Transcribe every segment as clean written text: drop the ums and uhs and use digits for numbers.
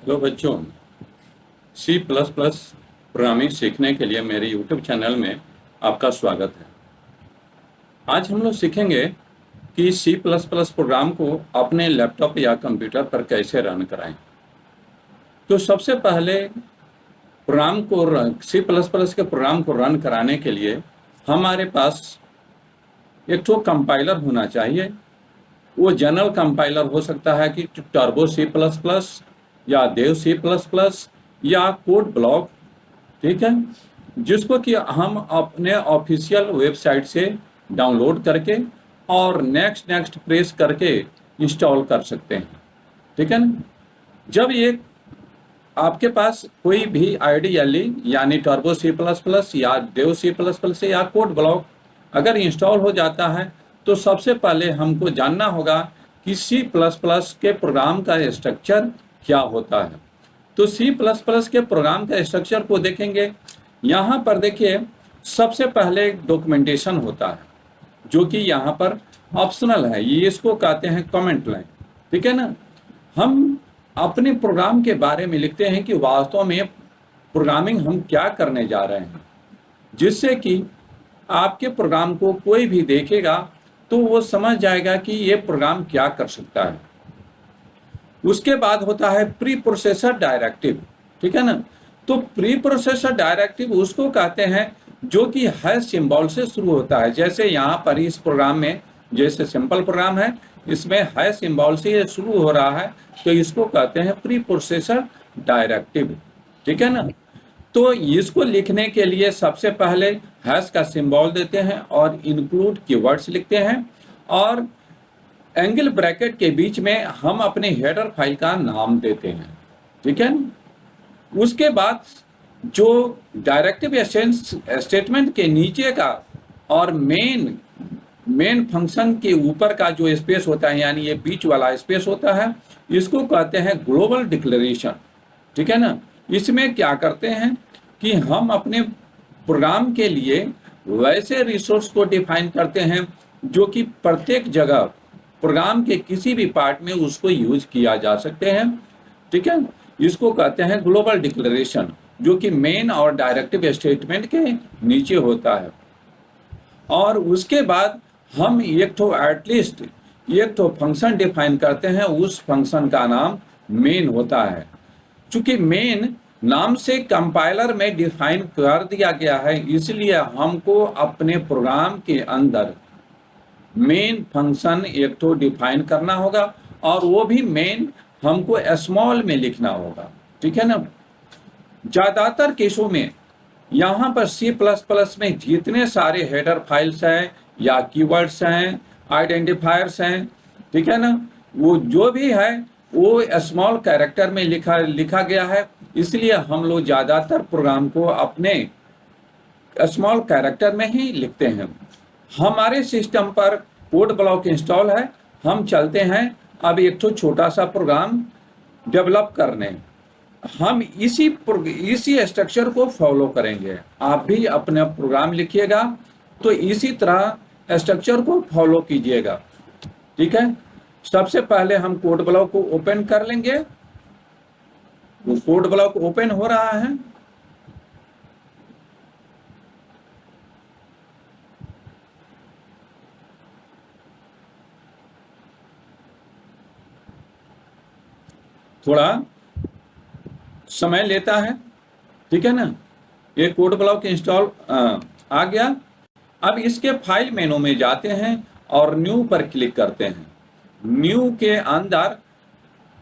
Hello बच्चों, C plus plus programming सीखने के लिए मेरे यूट्यूब चैनल में आपका स्वागत है। आज हम लोग सीखेंगे कि सी प्लस प्लस प्रोग्राम को अपने लैपटॉप या कंप्यूटर पर कैसे रन कराएं। तो सबसे पहले प्रोग्राम को सी प्लस प्लस के प्रोग्राम को रन कराने के लिए हमारे पास एक ठो कंपाइलर होना चाहिए। वो जनरल कंपाइलर हो सकता है कि टर्बो सी प्लस प्लस या देव सी प्लस प्लस या कोड ब्लॉक, ठीक है, जिसको कि हम अपने ऑफिशियल वेबसाइट से डाउनलोड करके और नेक्स्ट नेक्स्ट प्रेस करके इंस्टॉल कर सकते हैं। ठीक है ना। जब ये आपके पास कोई भी आईडीएलई यानी टर्बो सी प्लस प्लस या देव सी प्लस प्लस या कोड ब्लॉक अगर इंस्टॉल हो जाता है तो सबसे पहले हमको जानना होगा कि सी प्लस प्लस के प्रोग्राम का स्ट्रक्चर क्या होता है। तो सी प्लस प्लस के प्रोग्राम का स्ट्रक्चर को देखेंगे। यहाँ पर देखिए, सबसे पहले एक डॉक्यूमेंटेशन होता है जो कि यहाँ पर ऑप्शनल है, ये इसको कहते हैं कमेंट लाइन। ठीक है ना। हम अपने प्रोग्राम के बारे में लिखते हैं कि वास्तव में प्रोग्रामिंग हम क्या करने जा रहे हैं, जिससे कि आपके प्रोग्राम को कोई भी देखेगा तो वो समझ जाएगा कि ये प्रोग्राम क्या कर सकता है। उसके बाद होता है प्री प्रोसेसर डायरेक्टिव। ठीक है ना। तो प्री प्रोसेसर डायरेक्टिव उसको कहते हैं जो कि हैश सिंबल से शुरू होता है। जैसे यहाँ पर इस प्रोग्राम में, जैसे सिंपल प्रोग्राम है, इसमें हैश सिंबल से ये शुरू हो रहा है, तो इसको कहते हैं प्री प्रोसेसर डायरेक्टिव। ठीक है ना। तो इसको लिखने के लिए सबसे पहले हैश का सिंबल देते हैं और इंक्लूड कीवर्ड्स लिखते हैं और एंगल ब्रैकेट के बीच में हम अपने हेडर फाइल का नाम देते हैं। ठीक है ना। उसके बाद जो डायरेक्टिव स्टेटमेंट के नीचे का और मेन फंक्शन के ऊपर का जो स्पेस होता है, यानी ये बीच वाला स्पेस होता है, इसको कहते हैं ग्लोबल डिक्लेरेशन। ठीक है ना। इसमें क्या करते हैं कि हम अपने प्रोग्राम के लिए वैसे रिसोर्स को डिफाइन करते हैं जो कि प्रत्येक जगह प्रोग्राम के किसी भी पार्ट में उसको यूज किया जा सकते हैं। ठीक है। इसको कहते हैं ग्लोबल डिक्लेरेशन, जो कि मेन और डायरेक्टिव स्टेटमेंट के नीचे होता है। और उसके बाद हम एटलीस्ट एक तो फंक्शन डिफाइन करते हैं, उस फंक्शन का नाम मेन होता है। चूंकि मेन नाम से कंपाइलर में डिफाइन कर दिया गया है, इसलिए हमको अपने प्रोग्राम के अंदर मेन फंक्शन एक तो डिफाइन करना होगा और वो भी मेन हमको स्मॉल में लिखना होगा। ठीक है ना। ज़्यादातर केसों में यहाँ पर सी प्लस प्लस में जितने सारे हेडर फाइल्स हैं या कीवर्ड्स हैं, आइडेंटिफायर्स हैं, ठीक है ना, वो जो भी है वो स्मॉल कैरेक्टर में लिखा गया है। इसलिए हम लोग ज़्यादातर प्रोग्राम को अपने स्मॉल कैरेक्टर में ही लिखते हैं। हमारे सिस्टम पर कोड ब्लॉक इंस्टॉल है। हम चलते हैं अब एक तो छोटा सा प्रोग्राम डेवलप करने। हम इसी स्ट्रक्चर को फॉलो करेंगे। आप भी अपना प्रोग्राम लिखिएगा तो इसी तरह स्ट्रक्चर को फॉलो कीजिएगा। ठीक है। सबसे पहले हम कोड ब्लॉक को ओपन कर लेंगे। वो कोड ब्लॉक ओपन हो रहा है। थोड़ा समय लेता है। ठीक है ना। ये कोड ब्लॉक इंस्टॉल आ गया। अब इसके फाइल मेनू में जाते हैं और न्यू पर क्लिक करते हैं। न्यू के अंदर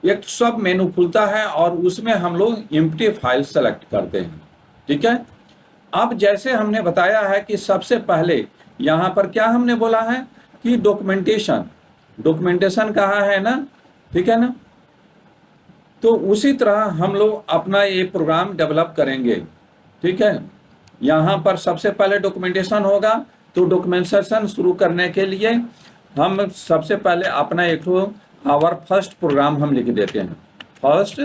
एक सब मेनू खुलता है और उसमें हम लोग एम्प्टी फाइल सेलेक्ट करते हैं। ठीक है। अब जैसे हमने बताया है कि सबसे पहले यहाँ पर क्या हमने बोला है कि डॉक्यूमेंटेशन कहाँ है ना। ठीक है ना। तो उसी तरह हम लोग अपना ये प्रोग्राम डेवलप करेंगे। ठीक है। यहाँ पर सबसे पहले डॉक्यूमेंटेशन होगा। तो डॉक्यूमेंटेशन शुरू करने के लिए हम सबसे पहले अपना एक आवर फर्स्ट प्रोग्राम हम लिख देते हैं। फर्स्ट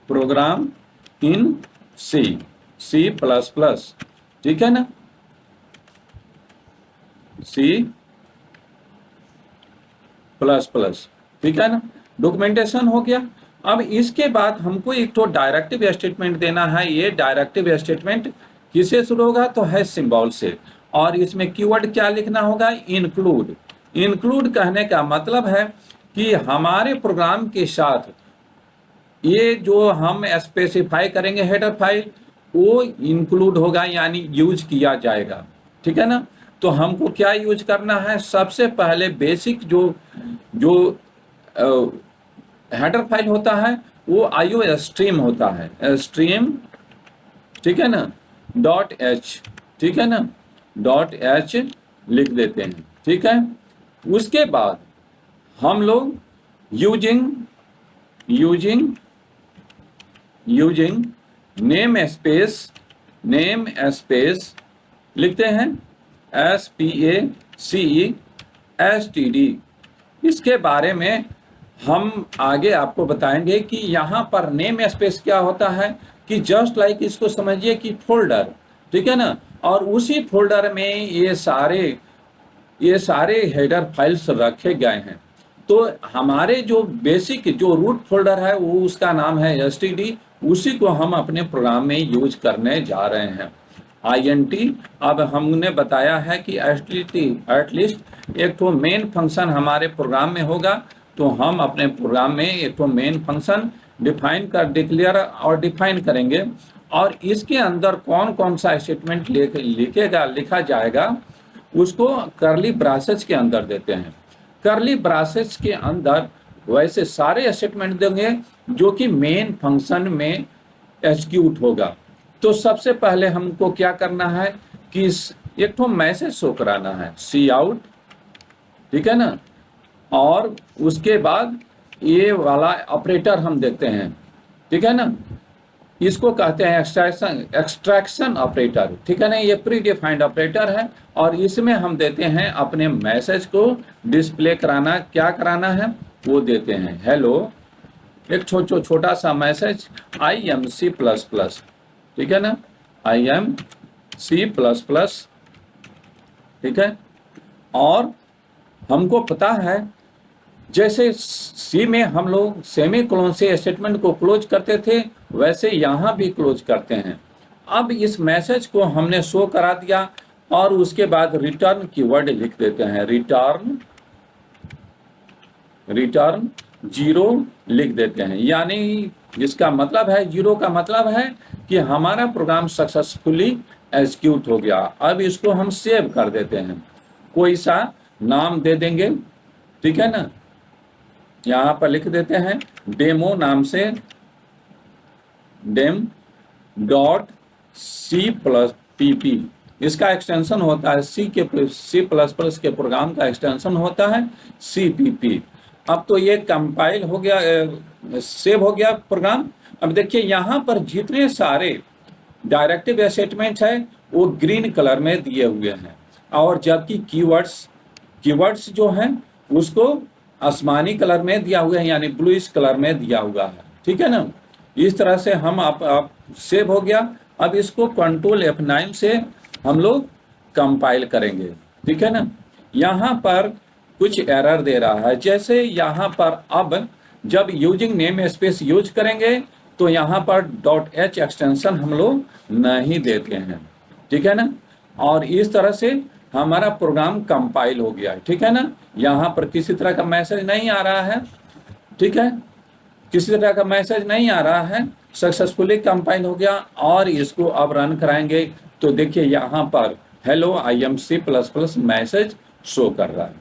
प्रोग्राम इन सी प्लस प्लस। ठीक है ना। सी प्लस प्लस, ठीक है ना, डॉक्यूमेंटेशन हो गया। अब इसके बाद हमको एक तो डायरेक्टिव स्टेटमेंट देना है। ये डायरेक्टिव स्टेटमेंट किससे शुरू होगा, तो है सिंबल से, और इसमें कीवर्ड क्या लिखना होगा, इंक्लूड। इंक्लूड कहने का मतलब है कि हमारे प्रोग्राम के साथ ये जो हम स्पेसिफाई करेंगे हेडर फाइल, वो इंक्लूड होगा, यानी यूज किया जाएगा, ठीक है ना। तो हमको क्या यूज करना है, सबसे पहले बेसिक जो जो हेडर फाइल होता है वो IO स्ट्रीम होता है, स्ट्रीम, ठीक है ना, .h, ठीक है ना, .h लिख देते हैं, ठीक है। उसके बाद हम लोग यूजिंग नेम स्पेस लिखते हैं, SPACESTD। इसके बारे में हम आगे आपको बताएंगे कि यहाँ पर नेम स्पेस क्या होता है, कि जस्ट लाइक इसको समझिए कि फोल्डर, ठीक है ना, और उसी फोल्डर में ये सारे हेडर फाइल्स रखे गए हैं। तो हमारे जो बेसिक जो रूट फोल्डर है वो उसका नाम है STD, उसी को हम अपने प्रोग्राम में यूज करने जा रहे हैं। INT, अब हमने बताया है कि एटलीस्ट एक तो मेन फंक्शन हमारे प्रोग्राम में होगा, तो हम अपने प्रोग्राम में एक तो मेन फंक्शन डिक्लेयर और डिफाइन करेंगे, और इसके अंदर कौन कौन सा स्टेटमेंट लिखा जाएगा उसको करली ब्रासेस के अंदर देते हैं। करली ब्रासेस के अंदर वैसे सारे स्टेटमेंट देंगे जो कि मेन फंक्शन में एग्जीक्यूट होगा। तो सबसे पहले हमको क्या करना है कि एक तो मैसेज शो कराना है, सी आउट, ठीक है ना, और उसके बाद ये वाला ऑपरेटर हम देते हैं, ठीक है ना, इसको कहते हैं एक्सट्रैक्शन ऑपरेटर, ठीक है ना। ये प्री डिफाइंड ऑपरेटर है, और इसमें हम देते हैं अपने मैसेज को डिस्प्ले कराना, क्या कराना है वो देते हैं, हेलो, एक छोटा सा मैसेज, IMC++, ठीक है ना, IMC++, ठीक है। और हमको पता है जैसे सी में हम लोग सेमीकोलन से स्टेटमेंट को क्लोज करते थे, वैसे यहाँ भी क्लोज करते हैं। अब इस मैसेज को हमने शो करा दिया, और उसके बाद रिटर्न कीवर्ड लिख देते हैं, रिटर्न 0 लिख देते हैं, यानी जिसका मतलब है 0 का मतलब है कि हमारा प्रोग्राम सक्सेसफुली एग्जीक्यूट हो गया। अब इसको हम सेव कर देते हैं, कोई सा नाम दे देंगे, ठीक है ना, यहाँ पर लिख देते हैं डेमो नाम से, dem.c+pp, इसका एक्सटेंशन होता है C++ के प्रोग्राम का एक्सटेंशन होता है CPP। अब तो ये कंपाइल हो गया, सेव हो गया प्रोग्राम। अब देखिए यहाँ पर जितने सारे डायरेक्टिव स्टेटमेंट है वो ग्रीन कलर में दिए हुए हैं, और जबकि कीवर्ड्स जो हैं उसको आसमानी कलर में दिया हुआ है, यानी ब्लूइश कलर में दिया हुआ है, ठीक है ना। इस तरह से हम आप सेव हो गया। अब इसको कंट्रोल F9 से हम लोग कंपाइल करेंगे, ठीक है ना। यहाँ पर कुछ एरर दे रहा है, जैसे यहाँ पर अब जब यूजिंग नेम स्पेस यूज करेंगे तो यहाँ पर .h एक्सटेंशन हम लोग नहीं देते हैं, ठीक है ना, और इस तरह से हमारा प्रोग्राम कंपाइल हो गया है, ठीक है ना। यहाँ पर किसी तरह का मैसेज नहीं आ रहा है, ठीक है, किसी तरह का मैसेज नहीं आ रहा है, सक्सेसफुली कंपाइल हो गया। और इसको अब रन कराएंगे तो देखिए यहाँ पर हेलो IMC++ मैसेज शो कर रहा है,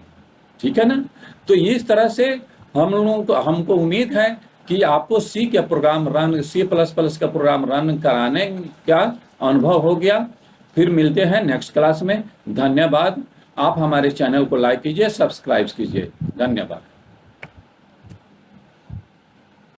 ठीक है ना। तो इस तरह से हम लोगों को, हमको उम्मीद है कि आपको C का प्रोग्राम रन कराने का अनुभव हो गया। फिर मिलते हैं नेक्स्ट क्लास में। धन्यवाद। आप हमारे चैनल को लाइक कीजिए, सब्सक्राइब कीजिए। धन्यवाद।